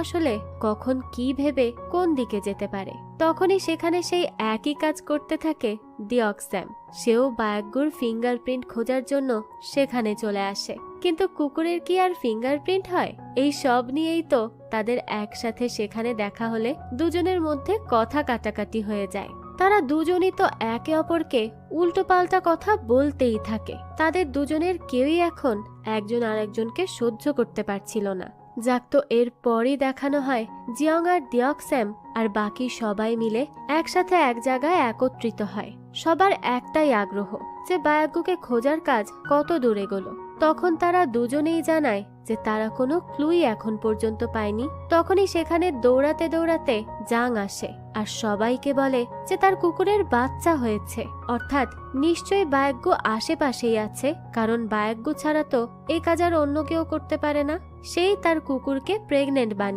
আসলে কখন কি ভেবে কোন দিকে যেতে পারে। তখনই সেখানে সেই একই কাজ করতে থাকে ডিঅক্স্যাম। সেও বায়াগ্গুর ফিঙ্গারপ্রিন্ট খোঁজার জন্য সেখানে চলে আসে। কিন্তু কুকুরের কি আর ফিঙ্গারপ্রিন্ট হয়? এই সব নিয়েই তো তাদের একসাথে সেখানে দেখা হলে দুজনের মধ্যে কথা কাটাকাটি হয়ে যায়। তারা দুজনই তো একে অপরকে উল্টোপাল্টা কথা বলতেই থাকে। তাদের দুজনের কেউই এখন একজন আরেকজনকে সহ্য করতে পারছিল না। যাক, তো এরপরই দেখানো হয় জিয়ং আর ডিঅক্স্যাম আর বাকি সবাই মিলে একসাথে এক জায়গায় একত্রিত হয়। সবার একটাই আগ্রহ যে বায়াগ্গুকে খোঁজার কাজ কত দূরে গেল। তখন তারা দুজনেই জানায় যে তারা কোনো ক্লুই এখন পর্যন্ত পায়নি। তখনই সেখানে দৌড়াতে দৌড়াতে জাং আসে আর সবাইকে বলে যে তার কুকুরের বাচ্চা হয়েছে, অর্থাৎ নিশ্চয়ই বায়াগ্গু আশেপাশেই আছে, কারণ বায়াগ্গু ছাড়া তো এই কাজ আর অন্য কেউ করতে পারে না। সেই তার কুকুরকে প্রেগনেন্ট বানিয়ে